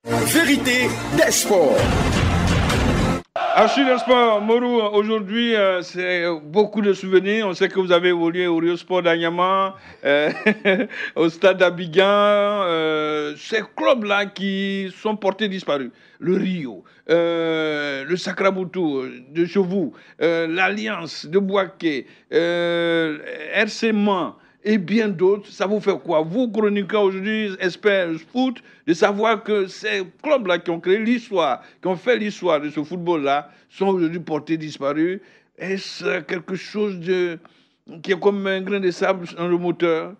Vérité des sports. Archive des sports, Morou, aujourd'hui, c'est beaucoup de souvenirs. On sait que vous avez évolué au Rio Sport d'Anyama, au Stade d'Abidjan. Ces clubs-là qui sont portés disparus. Le Rio, le Sacramoutou de Chevaux, l'Alliance de Boaké, RC Mans, et bien d'autres, ça vous fait quoi? Vous, chroniqueurs aujourd'hui, experts foot, de savoir que ces clubs-là qui ont créé l'histoire, qui ont fait l'histoire de ce football-là, sont aujourd'hui portés disparus. Est-ce quelque chose qui est comme un grain de sable dans le moteur?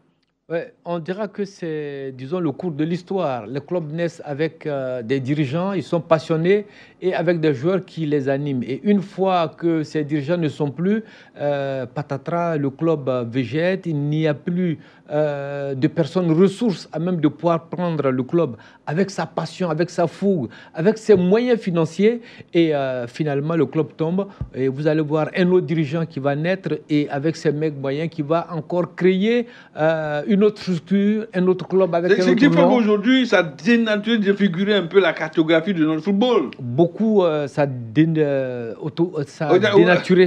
Ouais, on dira que c'est, disons, le cours de l'histoire. Les clubs naissent avec des dirigeants, ils sont passionnés et avec des joueurs qui les animent. Et une fois que ces dirigeants ne sont plus, patatras, le club végète, il n'y a plus de personnes ressources à même de pouvoir prendre le club avec sa passion, avec sa fougue, avec ses moyens financiers. Et finalement, le club tombe et vous allez voir un autre dirigeant qui va naître et avec ses mêmes moyens qui va encore créer une autre structure, un autre club avec un autre nom. Ce qui fait qu'aujourd'hui, ça dénature, défigurer un peu la cartographie de notre football. Beaucoup, ça a dénaturé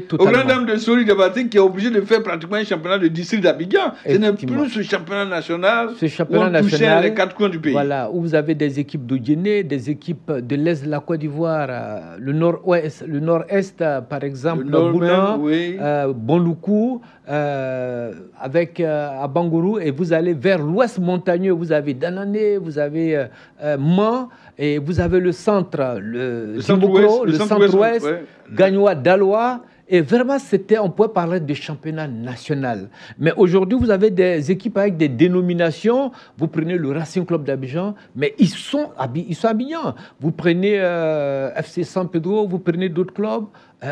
totalement. Au grand dame de Sori Diabaté qui est obligé de faire pratiquement un championnat de district d'Abidjan. Ce n'est plus ce championnat national où on touchait les quatre coins du pays. Voilà, où vous avez des équipes de Guinée, des équipes de l'Est de la Côte d'Ivoire, le Nord-Ouest, le Nord-Est, par exemple, Bouna, oui. Bonloukou, avec à Bangourou, et vous allez vers l'ouest montagneux, vous avez Danané, vous avez Mans, et vous avez le centre, le centre-ouest, ouais. Gagnoa, Daloa. Et vraiment, on pouvait parler de championnat national. Mais aujourd'hui, vous avez des équipes avec des dénominations. Vous prenez le Racing Club d'Abidjan, mais ils sont Abidjan. Vous prenez FC San Pedro, vous prenez d'autres clubs.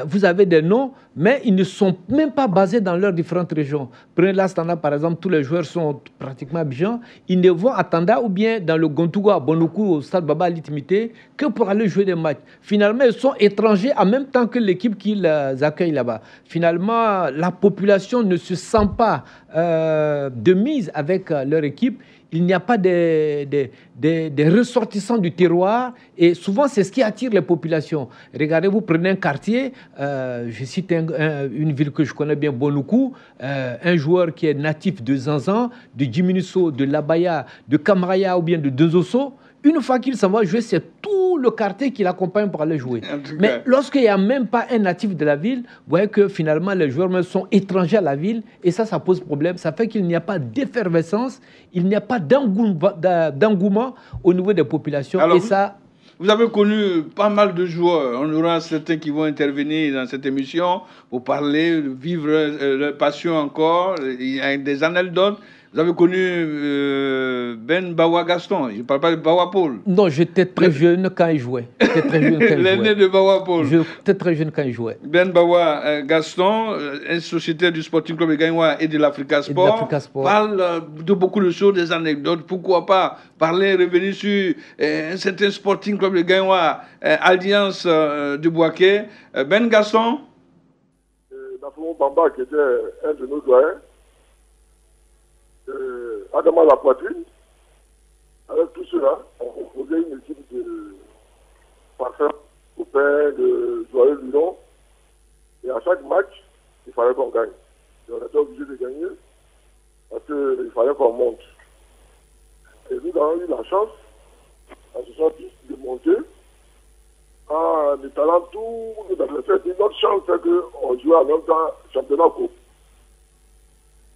Vous avez des noms, mais ils ne sont même pas basés dans leurs différentes régions. Prenez l'Astana, par exemple, tous les joueurs sont pratiquement Abidjan. Ils ne vont à Tanda ou bien dans le Gontougo, à Bonoukou, au Stade Baba Alitimité, que pour aller jouer des matchs. Finalement, ils sont étrangers en même temps que l'équipe qui les accueille là-bas. Finalement, la population ne se sent pas de mise avec leur équipe. Il n'y a pas des ressortissants du terroir et souvent c'est ce qui attire les populations. Regardez, vous prenez un quartier, je cite une ville que je connais bien, Bonoukou, un joueur qui est natif de Zanzan, de Djiminusso, de Labaya, de Kamraya ou bien de Dezosso. Une fois qu'il s'en va jouer, c'est tout le quartier qui l'accompagne pour aller jouer. Mais lorsqu'il n'y a même pas un natif de la ville, vous voyez que finalement les joueurs sont étrangers à la ville et ça pose problème. Ça fait qu'il n'y a pas d'effervescence, il n'y a pas d'engouement au niveau des populations. Alors, et ça... Vous avez connu pas mal de joueurs. On aura certains qui vont intervenir dans cette émission pour parler, vivre leur passion encore. Il y a des anecdotes. Vous avez connu Ben Bawa Gaston. Je ne parle pas de Bawa Paul. Non, j'étais très jeune quand il jouait. L'aîné de Bawa Paul. J'étais très jeune quand il jouait. Ben Bawa Gaston, un sociétaire du Sporting Club de Gagnoa et de l'Africa Sport, parle de beaucoup de choses, des anecdotes. Pourquoi pas revenir sur un certain Sporting Club de Gagnoa, Alliance de Boaké. Ben Gaston. Nafumou Bamba, qui était un de nos doyens. Adama la poitrine, avec tout cela, on faisait une équipe de parfums, copains, de joyeux vivants. Et à chaque match, il fallait qu'on gagne. Et on était obligé de gagner parce qu'il fallait qu'on monte. Et nous avons eu la chance, en ce sens, de monter en étalant tous nos adversaires. Notre chance, c'est qu'on jouait en même temps championnat coupe.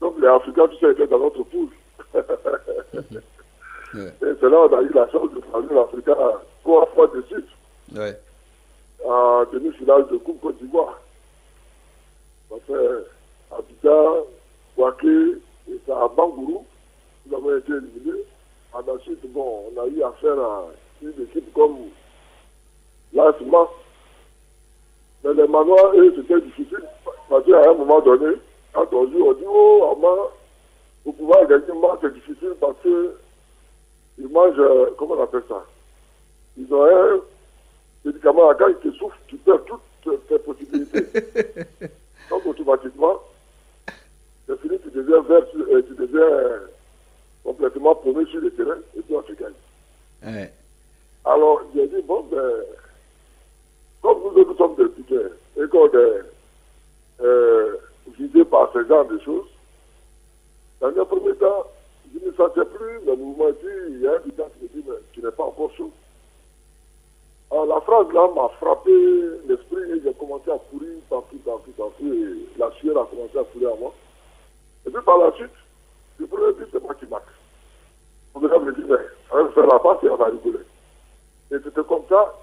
Donc les Africains, tout ça, étaient dans notre poule. Et c'est là qu'on a eu la chance de prendre l'Africain 3 fois de suite. Ouais. En demi-finale de Coupe Côte d'Ivoire. Ça fait Abidjan, Boaké et à Bangourou. Nous avons été éliminés. Ensuite, bon, on a eu affaire à une équipe comme l'ASMA. Mais les manoirs, eux, c'était difficile. Parce qu'à un moment donné, quand on joue, on dit, oh, pour pouvoir gagner un match, c'est difficile parce qu'ils mangent, comment on appelle ça? Ils ont un médicament à quand ils te souffrent, tu perds toutes tes possibilités. Donc, automatiquement, c'est fini, tu deviens complètement paumé sur le terrain et puis on se gagne. Ouais. Alors, genre de choses. Dans un premier temps, je ne sentais plus le mouvement. Il y a un habitant qui me dit, mais tu n'es pas encore chaud. Alors la phrase là m'a frappé l'esprit et j'ai commencé à courir partout, et la sueur a commencé à courir à moi. Et puis par la suite, le premier but, c'est moi qui marque. On me dit, mais on va faire la passe et on va rigoler. Et c'était comme ça,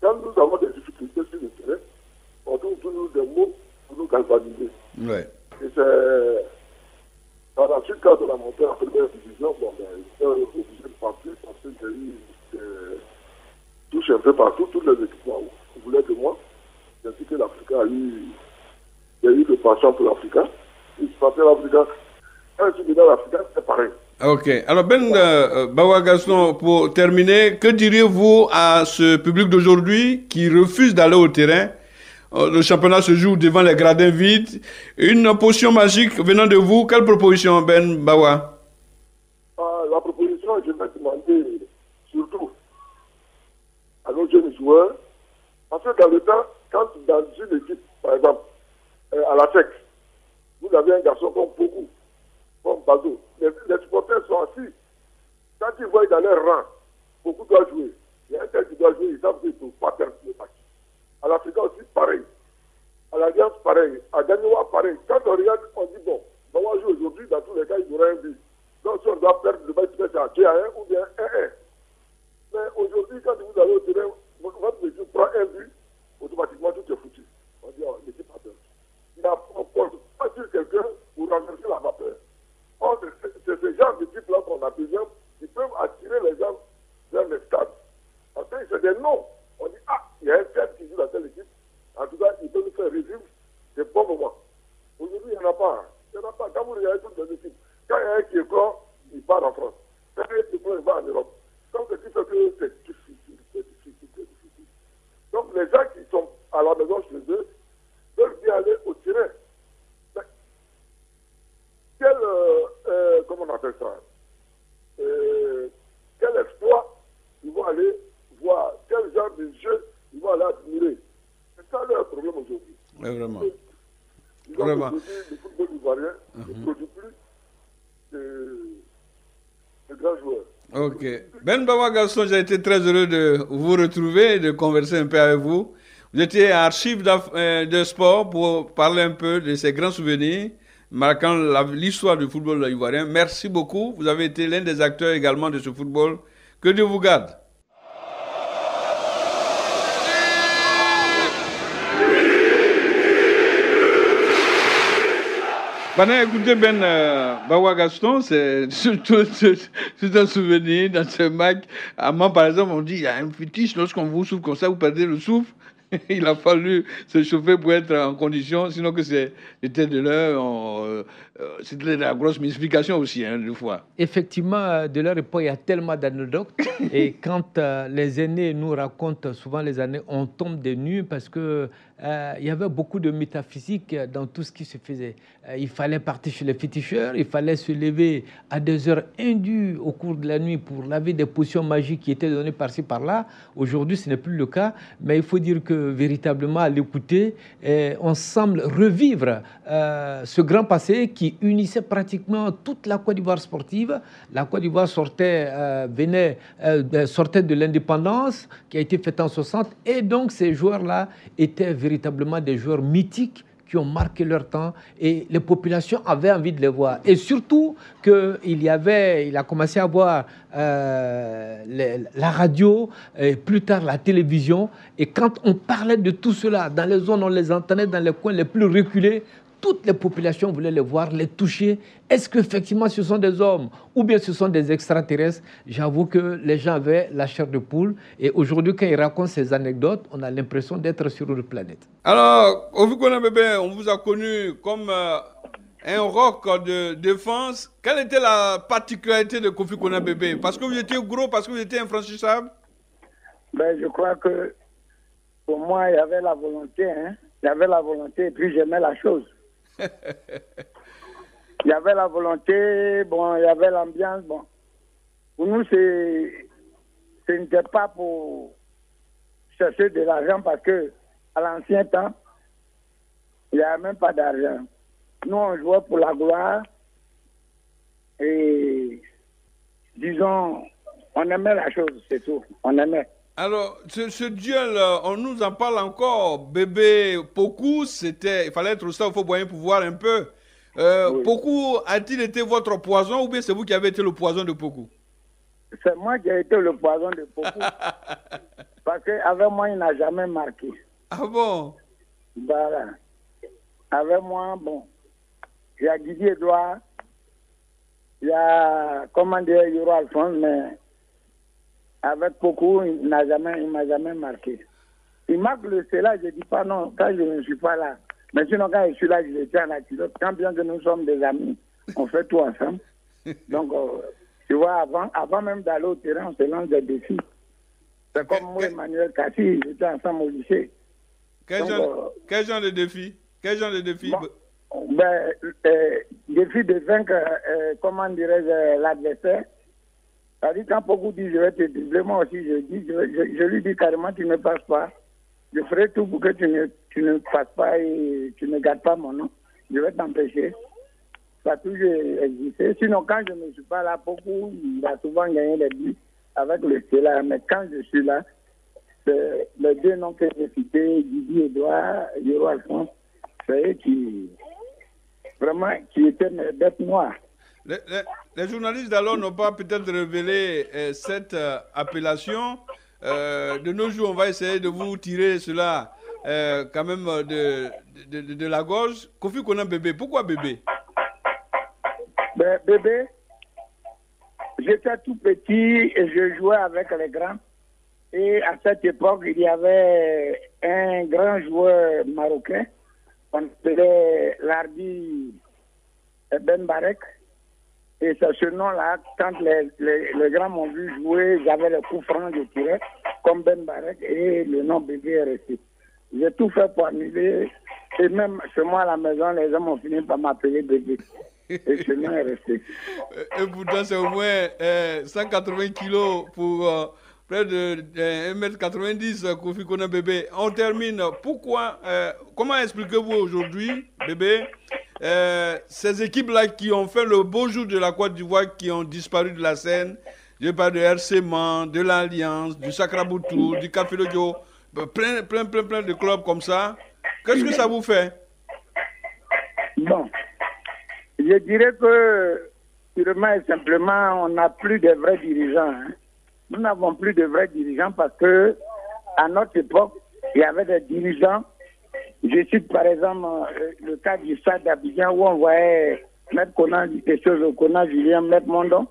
quand nous avons des difficultés sur le terrain, on trouve toujours des mots pour nous galvaniser. Ouais. Et c'est par la suite, quand on a monté en première division, bon, ben, j'étais obligé de partir parce que j'ai eu touche un peu partout, toutes les équipes voulaient de moi. Ainsi que l'Afrique il y a eu le passion pour l'Africain. Il se passait l'Africain. Quand je suis dans l'Africain, c'est pareil. Ok. Alors, Bawa Gaston, pour terminer, que diriez-vous à ce public d'aujourd'hui qui refuse d'aller au terrain? Le championnat se joue devant les gradins vides. Une potion magique venant de vous, quelle proposition, Ben Bawa? La proposition, je vais demander surtout à nos jeunes joueurs, parce que dans le temps, quand dans une équipe, par exemple, à la SEC, vous avez un garçon comme Bazo. Les supporters sont assis. Quand ils voient dans leur rang, beaucoup doivent jouer. Il y a un tel qui doit jouer, ils savent qu'ils ne peuvent pas perdre le match. À l'Afrique aussi, pareil. À l'Alliance, pareil. À Gagnoua, pareil. Quand on regarde, on dit, bon, on va jouer aujourd'hui, dans tous les cas, il y aura un but. Donc, si on doit perdre le match, c'est à 2-1 ou bien 1-1. Mais aujourd'hui, quand vous allez au terrain, votre équipe prend un but, automatiquement tout est foutu. On dit, oh, l'équipe a perdu. On ne peut pas dire quelqu'un pour renverser la vapeur. C'est ce genre d'équipe-là qu'on a besoin. Ils peuvent attirer les gens vers les stades. Parce que c'est des noms. On dit, ah, il y a un tel qui joue dans telle équipe. En tout cas, il peut nous faire revivre des bons moments. Aujourd'hui, il n'y en a pas. Il n'y en a pas. Quand vous regardez toutes les équipes, quand il y a un qui est fort, il part en France. Quand il y a un qui est fort, il va en Europe. Donc, ce qui fait que c'est difficile. Donc, les gens qui sont à la maison chez eux veulent bien aller au terrain. Mais, comment on appelle ça? Quel exploit ils vont aller voir? Quel genre de jeu ils vont aller admirer? C'est ça leur problème aujourd'hui. Oui, vraiment. Vraiment. Le football ivoirien ne produit plus de grands joueurs. Ok. Ben Bawa Gaston, j'ai été très heureux de vous retrouver et de converser un peu avec vous. Vous étiez archive de sport pour parler un peu de ces grands souvenirs marquant l'histoire du football ivoirien. Merci beaucoup. Vous avez été l'un des acteurs également de ce football. Que Dieu vous garde. Pendant écouter Bawa Gaston, c'est tout un souvenir dans ce match. À moi, par exemple, on dit il y a un fétiche, lorsqu'on vous souffle comme ça, vous perdez le souffle. Il a fallu se chauffer pour être en condition, sinon que c'était de l'heure, c'était de la grosse mystification aussi, deux fois. Effectivement, de leur époque, il y a tellement d'anecdotes. Et quand les aînés nous racontent souvent les années, on tombe des nues parce que il y avait beaucoup de métaphysique dans tout ce qui se faisait. Il fallait partir chez les féticheurs, il fallait se lever à des heures indues au cours de la nuit pour laver des potions magiques qui étaient données par-ci par-là. Aujourd'hui, ce n'est plus le cas, mais il faut dire que véritablement, à l'écouter, on semble revivre ce grand passé qui unissait pratiquement toute la Côte d'Ivoire sportive. La Côte d'Ivoire sortait de l'indépendance qui a été faite en 60, et donc ces joueurs-là étaient véritablement des joueurs mythiques qui ont marqué leur temps et les populations avaient envie de les voir. Et surtout qu'il a commencé à voir la radio, et plus tard la télévision. Et quand on parlait de tout cela, dans les zones, on les entendait dans les coins les plus reculés, toutes les populations voulaient les voir, les toucher. Est-ce qu'effectivement ce sont des hommes ou bien ce sont des extraterrestres? J'avoue que les gens avaient la chair de poule. Et aujourd'hui, quand ils racontent ces anecdotes, on a l'impression d'être sur une planète. Alors, Kofi Konan Bébé, on vous a connu comme un roc de défense. Quelle était la particularité de Kofi Konan Bébé? Parce que vous étiez gros, parce que vous étiez infranchissable? Je crois que pour moi, il y avait la volonté. Il y avait la volonté et puis j'aimais la chose. Il y avait la volonté, il y avait l'ambiance. Pour nous, ce n'était pas pour chercher de l'argent parce que à l'ancien temps, il n'y avait même pas d'argent. nous, on jouait pour la gloire. Et, disons, on aimait la chose, c'est tout. On aimait. Alors, ce duel, on nous en parle encore. Bébé Pokou, il fallait être au stade Fauboyens pour voir un peu. Oui. Pokou, a-t-il été votre poison ou bien c'est vous qui avez été le poison de Pokou? C'est moi qui ai été le poison de Pokou. Parce qu'avec moi, il n'a jamais marqué. Ah bon? Voilà. Avec moi, bon, il y a Didier Edouard, il y a, comment dire, Yoro Alphonse, mais avec Pokou, il m'a jamais marqué. Il marque le cela, je ne dis pas non, quand je ne suis pas là. Mais sinon, quand je suis là, je le tiens à la culotte. Quand bien que nous sommes des amis, on fait tout ensemble. Donc, tu vois, avant même d'aller au terrain, on se lance des défis. C'est comme moi, Emmanuel Kassi, j'étais ensemble au lycée. Quel genre de défi? Quel genre de défi? Défi de vaincre, comment dirais-je, l'adversaire. C'est-à-dire, quand beaucoup disent je vais te dribbler, moi aussi je lui dis carrément tu ne passes pas. Je ferai tout pour que tu ne passes pas et tu ne gardes pas mon nom. Je vais t'empêcher. Ça a toujours existé. Sinon, quand je ne suis pas là, beaucoup, il a souvent gagné les buts avec le Stella. Mais quand je suis là, c'est les deux noms que j'ai cités, Didier Edouard, Yoro Alphonse, c'est eux qui étaient mes bêtes noires. Les journalistes d'alors n'ont pas peut-être révélé cette appellation. De nos jours, on va essayer de vous tirer cela quand même de la gorge. Kofi Konan Bébé, pourquoi Bébé? Bébé, j'étais tout petit et je jouais avec les grands. Et à cette époque, il y avait un grand joueur marocain, on appelait Lardi Ben Barek. Et c'est ce nom-là, quand les grands m'ont vu jouer, j'avais le coup franc, je tirais, comme Ben Barek, et le nom Bébé est resté. J'ai tout fait pour annuler, et même chez moi à la maison, les gens ont fini par m'appeler Bébé. Et ce nom est resté. Et pourtant, c'est au moins 180 kilos pour près de 1m90, Kofi Konan Bébé. On termine. Pourquoi, comment expliquez-vous aujourd'hui, Bébé, ces équipes-là qui ont fait le beau jour de la Côte d'Ivoire, qui ont disparu de la scène? Je parle de RC Man, de l'Alliance, du Sacraboutou, du Café Lodio, plein de clubs comme ça. Qu'est-ce que ça vous fait? Bon, je dirais que purement et simplement, on n'a plus de vrais dirigeants. Hein. Nous n'avons plus de vrais dirigeants parce que à notre époque, il y avait des dirigeants. Je cite par exemple le cas du stade d'Abidjan où on voyait Maître Conan Julien, Maître Mondon.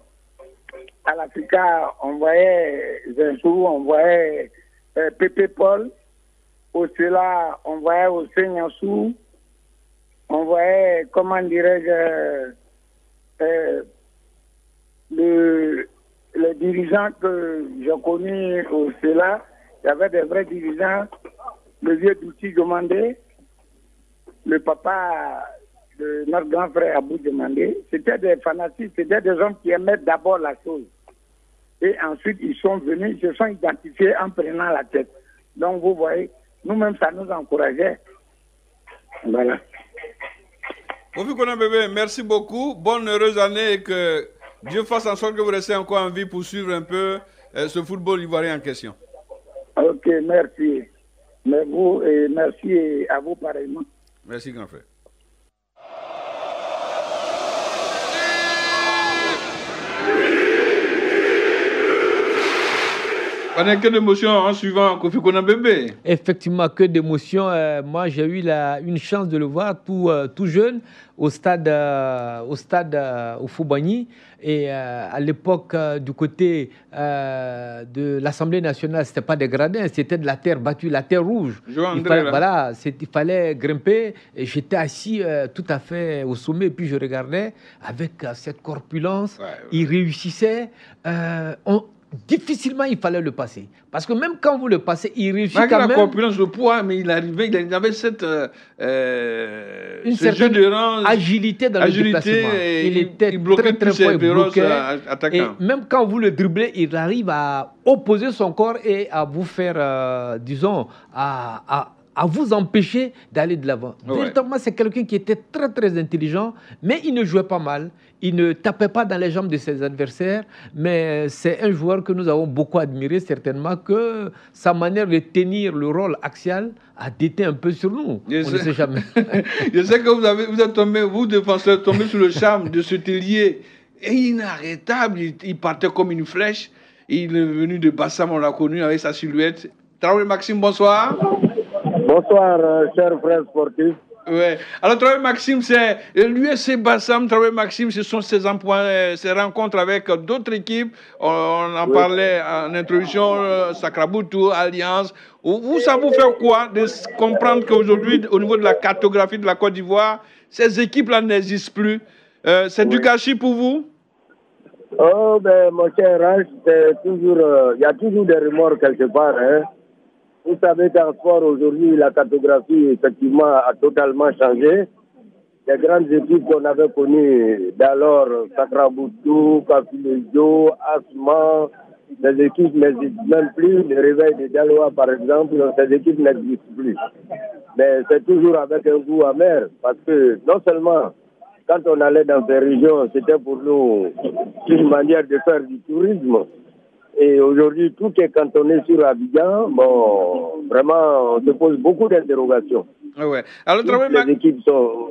À l'Africa, on voyait Zinsou, on voyait Pépé Paul. Au Cela, on voyait Hossein Yansou. On voyait, comment dirais-je, les dirigeants que j'ai connus au Cela. Il y avait des vrais dirigeants. Le vieux Douti Demandé, le papa de notre grand frère Abou Demandé, c'était des fanatiques, c'était des hommes qui aimaient d'abord la chose. Et ensuite, ils sont venus, ils se sont identifiés en prenant la tête. Donc, vous voyez, nous-mêmes, ça nous encourageait. Voilà. Kofi Konan Bébé, merci beaucoup. Bonne heureuse année et que Dieu fasse en sorte que vous restez encore en vie pour suivre un peu ce football ivoirien en question. Ok, merci. Mais vous, et merci à vous pareillement. Merci, grand frère. Que d'émotions en suivant Kofi Konan Bébé. Effectivement, que d'émotions. Moi, j'ai eu une chance de le voir tout jeune au stade au Fouboigny. Et à l'époque, du côté de l'Assemblée nationale, ce n'était pas des gradins, c'était de la terre battue, la terre rouge. Il fallait grimper. Et j'étais assis tout à fait au sommet. Et puis je regardais avec cette corpulence. Il réussissait. Difficilement il fallait le passer. Parce que même quand vous le passez, il réussit quand même. La corpulence, le poids, mais il avait cette une certaine agilité dans le déplacement. Il était bloquait très fort, il bloquait. Et même quand vous le dribblez, il arrive à opposer son corps et à vous faire, disons, à à vous empêcher d'aller de l'avant. Véritablement, c'est quelqu'un qui était très, très intelligent, mais il ne jouait pas mal. Il ne tapait pas dans les jambes de ses adversaires, mais c'est un joueur que nous avons beaucoup admiré, certainement, que sa manière de tenir le rôle axial a déteint un peu sur nous. On ne sait jamais. Je sais que vous êtes tombé, vous, défenseurs, tombé sous le charme de ce ailier inarrêtable. Il partait comme une flèche. Il est venu de Bassam, on l'a connu avec sa silhouette. Traoré Maxime, bonsoir. Bonsoir, chers frères sportifs. Ouais. Alors, Traoré Maxime, c'est l'USC Bassam. Traoré Maxime, ce sont ses rencontres avec d'autres équipes. On en parlait en introduction, Sacraboutou, Alliance. Ça vous fait quoi de comprendre qu'aujourd'hui, au niveau de la cartographie de la Côte d'Ivoire, ces équipes-là n'existent plus? C'est du gâchis pour vous? Oh, ben, mon cher Rach, il y a toujours des remords quelque part. Hein. Vous savez qu'en sport, aujourd'hui, la cartographie, effectivement, a totalement changé. Les grandes équipes qu'on avait connues d'alors, Sacraboutou, Kafilejo, Asma, ces équipes n'existent même plus. Le réveil de Daloa, par exemple, ces équipes n'existent plus. Mais c'est toujours avec un goût amer, parce que non seulement quand on allait dans ces régions, c'était pour nous une manière de faire du tourisme. Et aujourd'hui, tout est cantonné sur Abidjan. Bon, vraiment, on se pose beaucoup d'interrogations. Ouais. Alors, les équipes sont...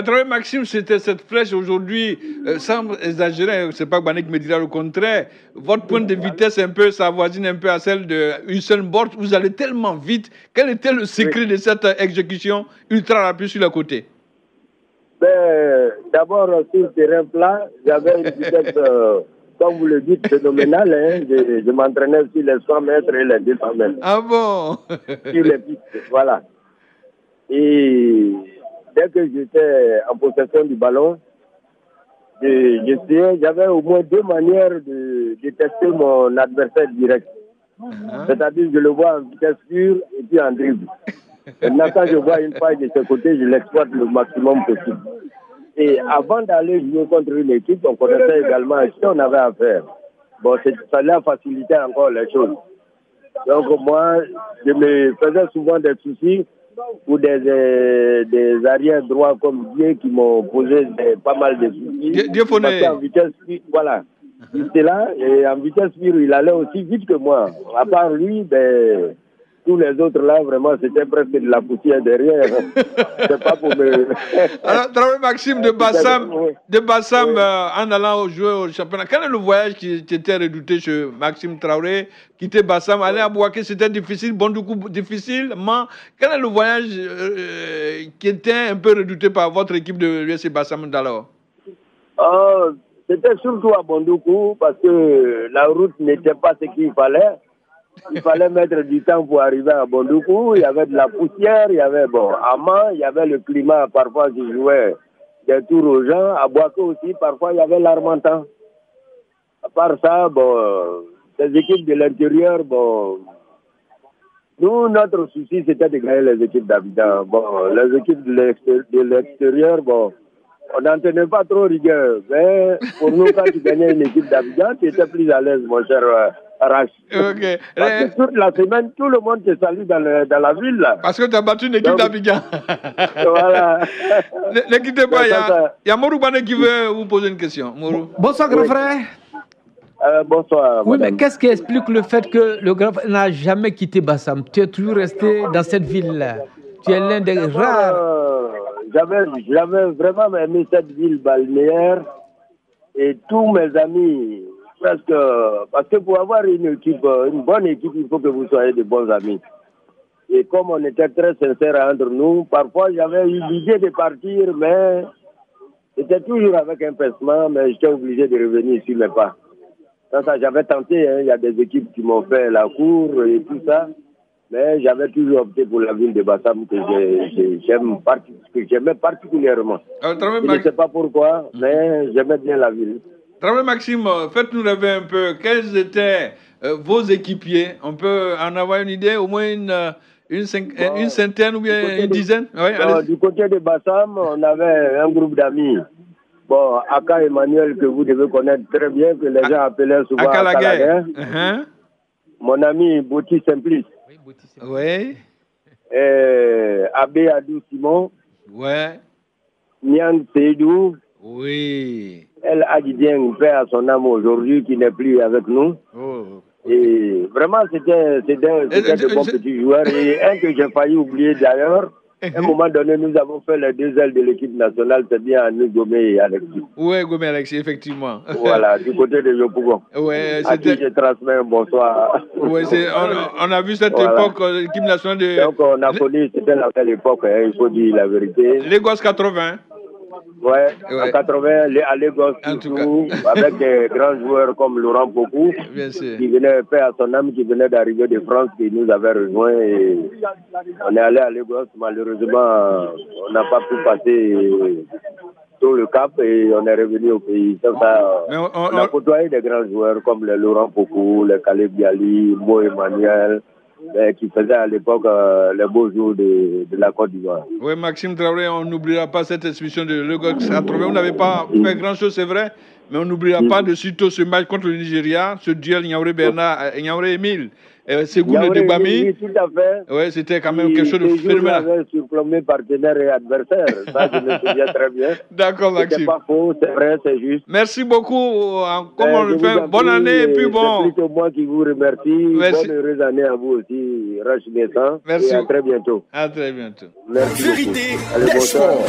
Traoré Maxime, c'était cette flèche aujourd'hui, sans exagérer, c'est pas que Banek me dira le contraire. Votre point de vitesse, un peu, ça avoisine un peu à celle de Usain Bolt. Vous allez tellement vite. Quel était le secret de cette exécution ultra rapide sur le côté? Ben, d'abord, sur le terrain plat, j'avais une vitesse, comme vous le dites, phénoménale. Hein. Je m'entraînais sur les 100 mètres et les 200 mètres. Ah bon? Sur les pistes, voilà. Et dès que j'étais en possession du ballon, j'avais au moins deux manières de tester mon adversaire direct. C'est-à-dire que je le vois en vitesse pure et puis en dribble. Maintenant, quand je vois une faille de ce côté, je l'exploite le maximum possible. Et avant d'aller jouer contre une équipe, on connaissait également à qui on avait affaire. Bon, ça allait faciliter encore les choses. Donc moi, je me faisais souvent des soucis pour des arrières droits comme Dieu qui m'ont posé pas mal de soucis. Parce qu'en vitesse pure, voilà. C'est là, et en vitesse pure, il allait aussi vite que moi. À part lui, ben... Tous les autres là, vraiment, c'était presque de la poussière derrière. C'est pas pour me... Alors, Traoré Maxime de Bassam, en allant jouer au championnat, quel est le voyage qui était redouté chez Maxime Traoré, quitter Bassam, aller à Bouaké, c'était difficile, Bondoukou difficilement. Quel est le voyage qui était un peu redouté par votre équipe de l'USC Bassam d'alors? C'était surtout à Bondoukou, parce que la route n'était pas ce qu'il fallait. Il fallait mettre du temps pour arriver à Bondoukou. Il y avait de la poussière, il y avait, Ama, il y avait le climat, parfois, qui jouait des tours aux gens. À Bouaké aussi, parfois, il y avait l'Harmattan. À part ça, les équipes de l'intérieur, nous, notre souci, c'était de gagner les équipes d'Abidjan. Les équipes de l'extérieur, on n'en tenait pas trop rigueur. Mais pour nous, quand tu gagnais une équipe d'Abidjan, tu étais plus à l'aise, mon cher Rach. Okay. Parce que toute la semaine, tout le monde te salue dans la ville. Là. Parce que tu as battu une équipe d'Abidjan. Voilà. Ne quittez pas, il y a Morou Bane qui veut vous poser une question. Morou. Bonsoir, grand frère. Bonsoir. Oui, madame. mais qu'est-ce qui explique le fait que le grand frère n'a jamais quitté Bassam? Tu es toujours resté dans cette ville-là. Tu es l'un des rares. J'avais vraiment aimé cette ville balnéaire et tous mes amis, presque, parce que pour avoir une bonne équipe, il faut que vous soyez de bons amis. Et comme on était très sincères entre nous, parfois j'avais eu l'idée de partir, mais c'était toujours avec un pincement, mais j'étais obligé de revenir sur mes pas. Ça j'avais tenté, hein, il y a des équipes qui m'ont fait la cour et tout ça. Mais j'avais toujours opté pour la ville de Bassam que j'aimais particulièrement. Je ne sais pas pourquoi, mais j'aimais bien la ville. Traoré Maxime, faites-nous rêver un peu. Quels étaient vos équipiers? On peut en avoir une idée, au moins une centaine ou bien une dizaine? Du côté de Bassam, on avait un groupe d'amis. Aka Emmanuel, que vous devez connaître très bien, que les gens appelaient souvent Aka Laguerre. Mon ami Bouti Simplice. Oui. Abbé Adou Simon. Ouais. Niang Seydou. Oui. El Adidien, père à son âme aujourd'hui, qui n'est plus avec nous. Oh. Et vraiment, c'était de bons petits joueurs. Et un que j'ai failli oublier d'ailleurs, à un moment donné, nous avons fait les 2 ailes de l'équipe nationale, c'est bien à nous, Gomé et Alexis. Oui, Gomé et Alexis, effectivement. Voilà, du côté de Yopougon. Ouais, à qui je transmets un bonsoir. Oui, on a vu cette époque, l'équipe nationale de... Donc on a connu, c'était la belle époque, il faut dire la vérité. Lagos 80. Ouais, en 80, à Lagos, surtout, avec des grands joueurs comme Laurent Pocou, qui venait, père à son âme, qui venait d'arriver de France, qui nous avait rejoint. Et on est allé à Lagos, malheureusement, on n'a pas pu passer tout le cap et on est revenu au pays. Comme ça, on a côtoyé des grands joueurs comme le Laurent Pocou, le Caleb Bialy, Mo Emmanuel, qui faisait à l'époque les beaux jours de la Côte d'Ivoire. Oui, Maxime Traoré, on n'oubliera pas cette expédition de Lagos 80. On n'avait pas fait grand-chose, c'est vrai, mais on n'oubliera pas de suite ce match contre le Nigeria, ce duel Niaouré-Émile. Ségou le Debami. Tout à fait. Oui, c'était quand même quelque chose de phénoménal. Avait surplombé partenaire et adversaire. Ça, je me souviens très bien. D'accord, Maxime. C'est pas faux, c'est vrai, c'est juste. Merci beaucoup. Comme on le fait, bonne année et puis bon. C'est plutôt moi qui vous remercie. Merci. Bonne heureuse année à vous aussi, Rach Nessan. Merci. Et à très bientôt. À très bientôt. Merci. Vérité des sports.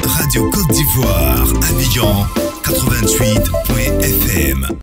Radio Côte d'Ivoire, Abidjan 88.fm.